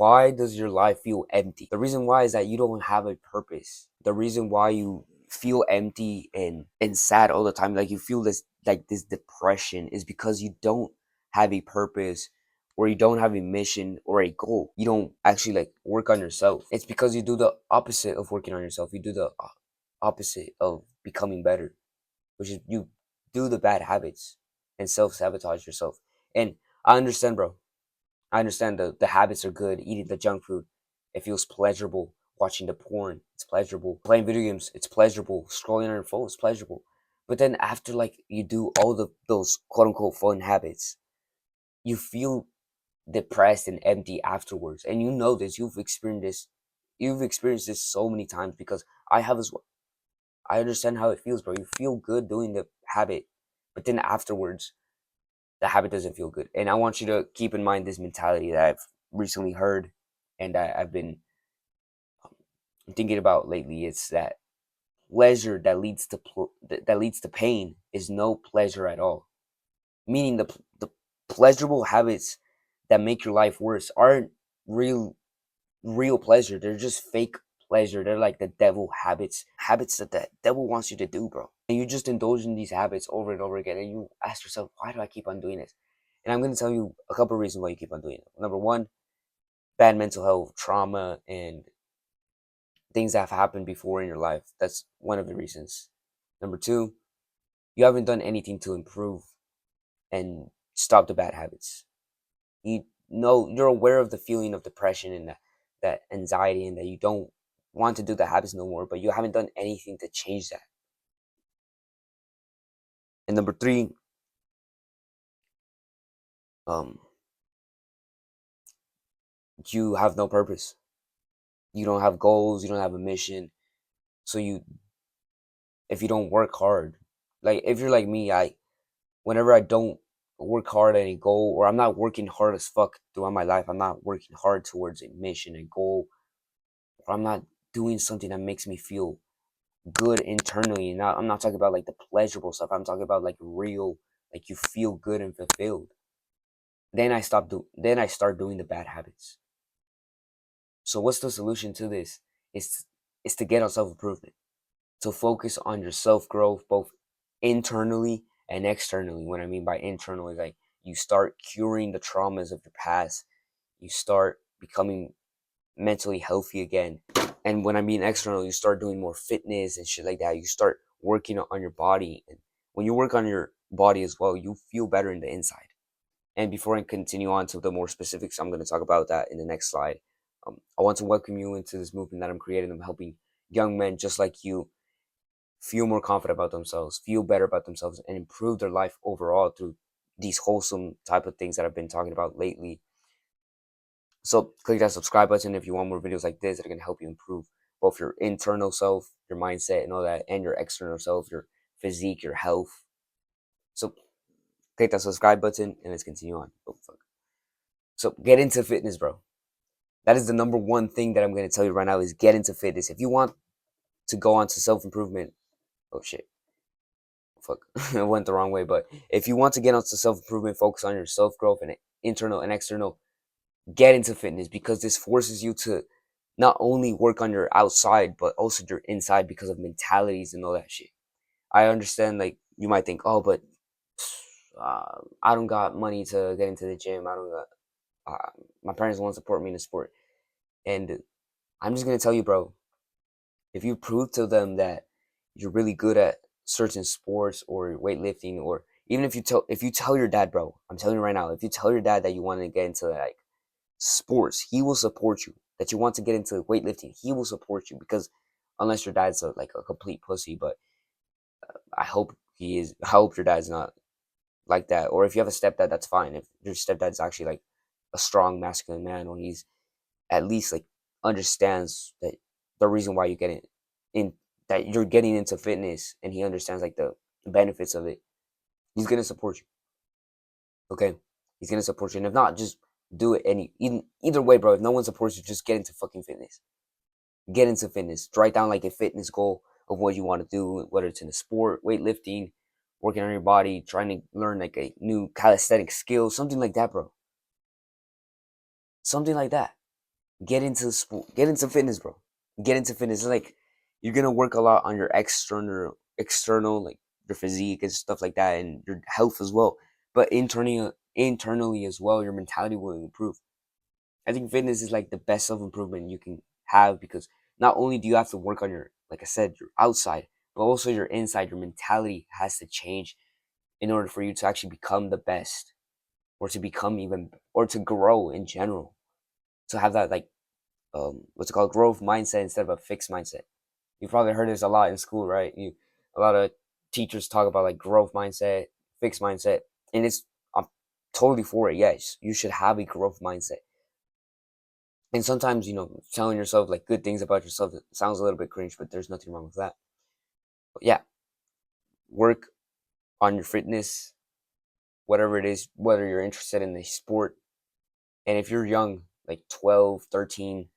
Why does your life feel empty? The reason why is that you don't have a purpose. The reason why you feel empty and sad all the time, like you feel this like this depression, is because you don't have a purpose, or you don't have a mission or a goal. You don't actually like work on yourself. It's because you do the opposite of working on yourself. You do the opposite of becoming better, which is you do the bad habits and self-sabotage yourself. And I understand, bro. I understand the habits are good. Eating the junk food, it feels pleasurable. Watching the porn, it's pleasurable. Playing video games, it's pleasurable. Scrolling on your phone, it's pleasurable. But then after like you do all those quote unquote fun habits, you feel depressed and empty afterwards. And you know this. You've experienced this. You've experienced this so many times, because I have as well. I understand how it feels, bro. You feel good doing the habit, but then afterwards, the habit doesn't feel good. And I want you to keep in mind this mentality that I've recently heard, and that I've been thinking about lately. It's that pleasure that leads to that leads to pain is no pleasure at all. Meaning the pleasurable habits that make your life worse aren't real pleasure. They're just fake pleasure. They're like the devil habits, habits that the devil wants you to do, bro. And you just indulge in these habits over and over again, and you ask yourself, why do I keep on doing this? And I'm going to tell you a couple of reasons why you keep on doing it. Number one, bad mental health, trauma, and things that have happened before in your life. That's one of the reasons. Number two, you haven't done anything to improve and stop the bad habits. You know, you're aware of the feeling of depression and that anxiety, and that you don't want to do the habits no more, but you haven't done anything to change that. And number three, um, you have no purpose. You don't have goals. You don't have a mission. So if you don't work hard, like if you're like me, whenever I don't work hard at a goal, or I'm not working hard as fuck throughout my life, I'm not working hard towards a mission, a goal, or I'm not doing something that makes me feel good internally. Not I'm not talking about like the pleasurable stuff. I'm talking about like real, like you feel good and fulfilled. Then I start doing the bad habits. So what's the solution to this? Is is to get on self improvement. To focus on your self growth, both internally and externally. What I mean by internal is like you start curing the traumas of your past. You start becoming mentally healthy again. And when I mean external, you start doing more fitness and shit like that. You start working on your body. And when you work on your body as well, you feel better in the inside. And before I continue on to the more specifics, I'm going to talk about that in the next slide. I want to welcome you into this movement that I'm creating. I'm helping young men just like you feel more confident about themselves, feel better about themselves, and improve their life overall through these wholesome type of things that I've been talking about lately. So click that subscribe button if you want more videos like this that are going to help you improve both your internal self, your mindset, and all that, and your external self, your physique, your health. So click that subscribe button and let's continue on. Oh, fuck. So get into fitness, bro. That is the number one thing that I'm going to tell you right now is get into fitness. If you want to go on to self improvement, oh shit, fuck, I went the wrong way. But if you want to get onto self improvement, focus on your self growth and internal and external, get into fitness, because this forces you to not only work on your outside but also your inside because of mentalities and all that shit. I understand, like you might think, oh, but I don't got money to get into the gym. I don't got my parents won't support me in the sport, and I'm just gonna tell you, bro. If you prove to them that you're really good at certain sports or weightlifting, or even if you tell your dad, bro, I'm telling you right now, if you tell your dad that you want to get into like sports, he will support you. That you want to get into weightlifting, he will support you, because unless your dad's like a complete pussy, but I hope he is. I hope your dad's not like that. Or if you have a stepdad, that's fine. If your stepdad's actually like a strong masculine man, or he's at least like understands that the reason why you get in that you're getting into fitness, and he understands like the benefits of it, he's gonna support you. Okay, he's gonna support you, and if not, just do it. Either way, bro. If no one supports you, just get into fucking fitness. Get into fitness. Write down like a fitness goal of what you want to do, whether it's in a sport, weightlifting, working on your body, trying to learn like a new calisthenic skill, something like that, bro. Something like that. get into sport, get into fitness, bro. Get into fitness. It's like you're gonna work a lot on your external like your physique and stuff like that, and your health as well. But internally as well, your mentality will improve. I think fitness is like the best self improvement you can have because not only do you have to work on your, like I said, your outside, but also your inside. Your mentality has to change in order for you to actually become the best, or to become even, or to grow in general. To have that like what's it called, growth mindset instead of a fixed mindset. You've probably heard this a lot in school, right? A lot of teachers talk about like growth mindset, fixed mindset, and I'm totally for it. Yes, you should have a growth mindset. And sometimes, telling yourself like good things about yourself sounds a little bit cringe, but there's nothing wrong with that. But yeah, work on your fitness, whatever it is, whether you're interested in a sport. And if you're young, like 12, 13,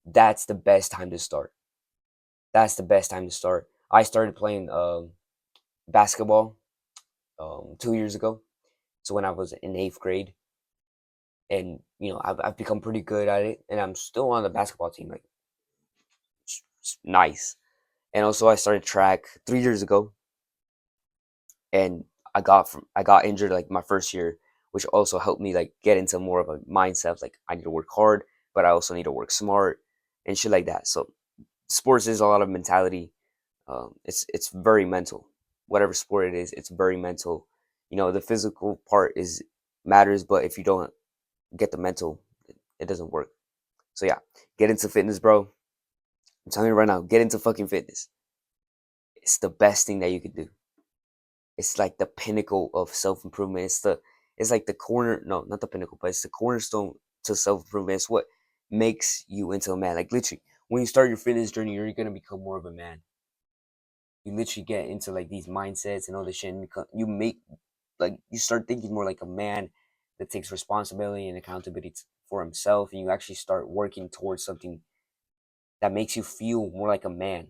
that's the best time to start. That's the best time to start. I started playing basketball 2 years ago. So when I was in eighth grade, and I've become pretty good at it, and I'm still on the basketball team. Like, it's nice. And also, I started track 3 years ago, and I got injured like my first year, which also helped me like get into more of a mindset of, like, I need to work hard, but I also need to work smart and shit like that. So sports is a lot of mentality. It's very mental. Whatever sport it is, it's very mental. The physical part is matters, but if you don't get the mental, it doesn't work. So yeah, get into fitness, bro. I'm telling you right now, get into fucking fitness. It's the best thing that you could do. It's like the pinnacle of self improvement. It's like the corner, no, not the pinnacle, but it's the cornerstone to self improvement. It's what makes you into a man. Like literally, when you start your fitness journey, you're gonna become more of a man. You literally get into like these mindsets and all this shit, and you make, like, you start thinking more like a man that takes responsibility and accountability for himself, and you actually start working towards something that makes you feel more like a man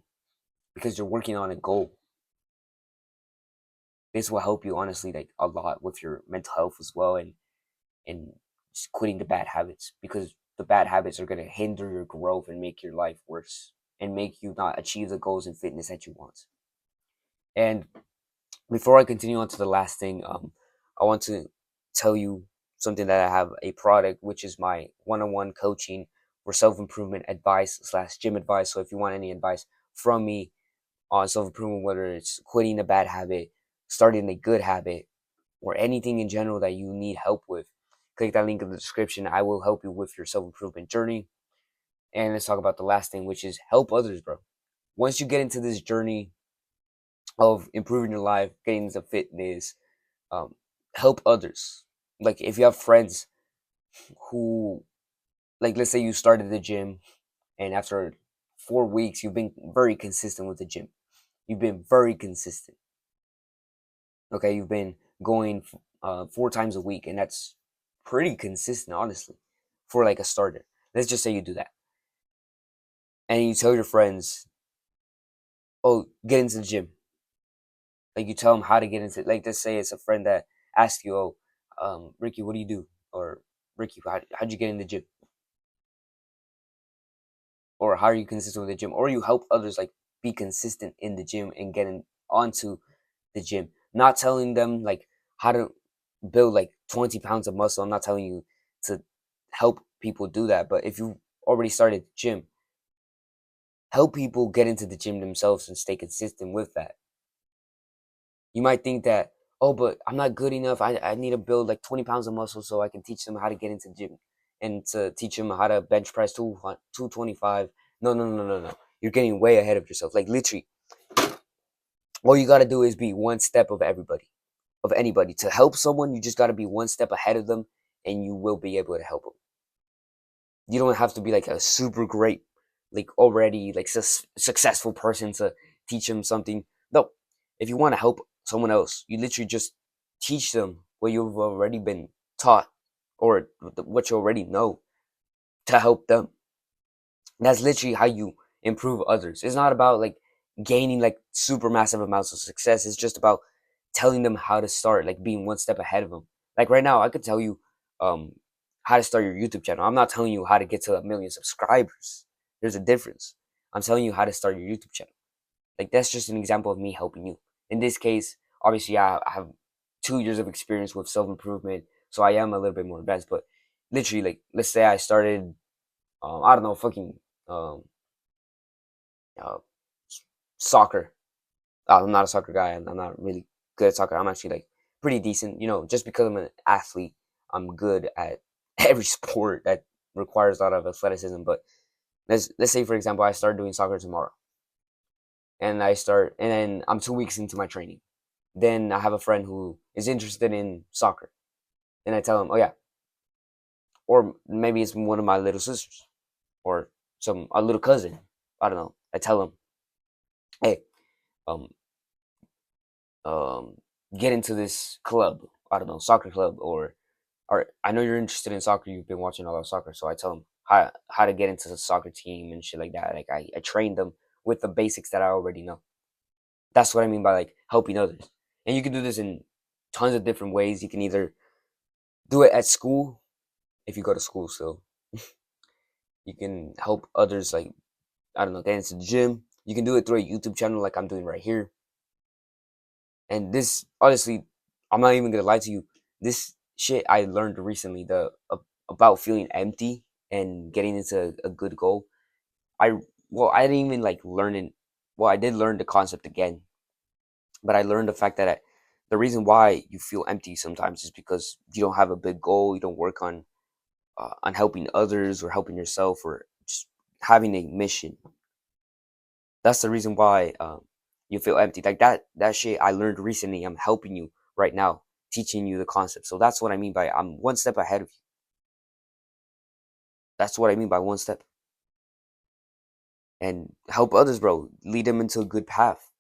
because you're working on a goal. This will help you honestly like a lot with your mental health as well, and just quitting the bad habits, because the bad habits are going to hinder your growth and make your life worse and make you not achieve the goals in fitness that you want. And before I continue on to the last thing, I want to tell you something that I have a product, which is my one-on-one coaching for self-improvement advice slash gym advice. So if you want any advice from me on self-improvement, whether it's quitting a bad habit, starting a good habit, or anything in general that you need help with, click that link in the description. I will help you with your self-improvement journey. And let's talk about the last thing, which is help others, bro. Once you get into this journey of improving your life, getting into fitness, um, help others. Like if you have friends who, like, let's say you started the gym, and after 4 weeks you've been very consistent with the gym. You've been very consistent. Okay, you've been going 4 times a week, and that's pretty consistent, honestly, for like a starter. Let's just say you do that, and you tell your friends, "Oh, get into the gym." Like you tell them how to get into. Like let's say it's a friend that asks you, "Oh, Ricky, what do you do?" Or Ricky, how'd you get in the gym? Or how are you consistent with the gym? Or you help others like be consistent in the gym and getting onto the gym. Not telling them like how to build like 20 pounds of muscle. I'm not telling you to help people do that. But if you already started the gym, help people get into the gym themselves and stay consistent with that. You might think that, oh, but I'm not good enough. I need to build like 20 pounds of muscle so I can teach them how to get into the gym and to teach them how to bench press 225. No, no, no, no, no. You're getting way ahead of yourself. Like literally, all you got to do is be one step of everybody, of anybody. To help someone, you just got to be one step ahead of them, and you will be able to help them. You don't have to be like a super great, like already like successful person to teach them something. No, if you want to help someone else, you literally just teach them what you've already been taught, or what you already know, to help them. That's literally how you improve others. It's not about like gaining like super massive amounts of success. It's just about telling them how to start, like being one step ahead of them. Like right now, I could tell you um how to start your YouTube channel. I'm not telling you how to get to 1 million subscribers. There's a difference. I'm telling you how to start your YouTube channel. Like, that's just an example of me helping you. In this case, obviously, I have 2 years of experience with self-improvement, so I am a little bit more advanced. But literally, like, let's say I started, I don't know, fucking um, uh, soccer. I'm not a soccer guy, and I'm not really good at soccer. I'm actually like pretty decent. Just because I'm an athlete, I'm good at every sport that requires a lot of athleticism. But let's say, for example, I start doing soccer tomorrow, and then I'm 2 weeks into my training. Then I have a friend who is interested in soccer, and I tell him, oh yeah, or maybe it's one of my little sisters, or a little cousin. I don't know. I tell him, hey, um, um, get into this club. I don't know, soccer club, or I know you're interested in soccer. You've been watching a lot of soccer, so I tell them how to get into the soccer team and shit like that. Like, I train them with the basics that I already know. That's what I mean by like helping others. And you can do this in tons of different ways. You can either do it at school, if you go to school still. You can help others, like, I don't know, get into the gym. You can do it through a YouTube channel like I'm doing right here. And this, honestly, I'm not even gonna lie to you. This shit I learned recently, about feeling empty and getting into a good goal. I I didn't even like learn it. Well, I did learn the concept again, but I learned the fact that the reason why you feel empty sometimes is because you don't have a big goal. You don't work on helping others or helping yourself or just having a mission. That's the reason why you feel empty. Like that shit I learned recently. I'm helping you right now, teaching you the concept. So that's what I mean by I'm one step ahead of you. That's what I mean by one step. And help others, bro. Lead them into a good path.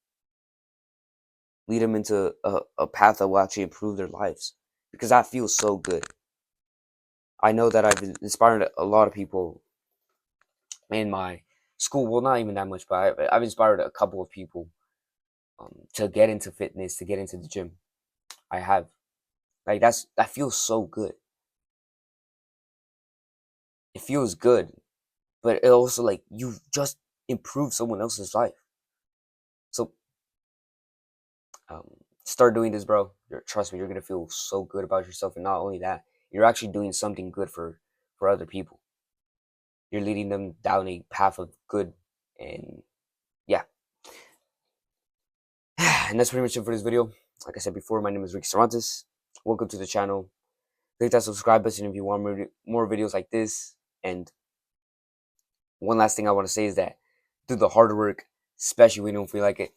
Lead them into a path that will actually improve their lives. Because that feels so good. I know that I've inspired a lot of people in my school. Well, not even that much, but I've inspired a couple of people to get into fitness, to get into the gym. I have. Like, that feels so good. It feels good, but it also, like, you just improved someone else's life. So um, start doing this, bro. Trust me, you're gonna feel so good about yourself, and not only that, you're actually doing something good for other people. You're leading them down a path of good, and yeah. And that's pretty much it for this video. Like I said before, my name is Ricky Cervantes. Welcome to the channel. Click that subscribe button if you want more videos like this. And one last thing I want to say is that do the hard work, especially when you don't feel like it.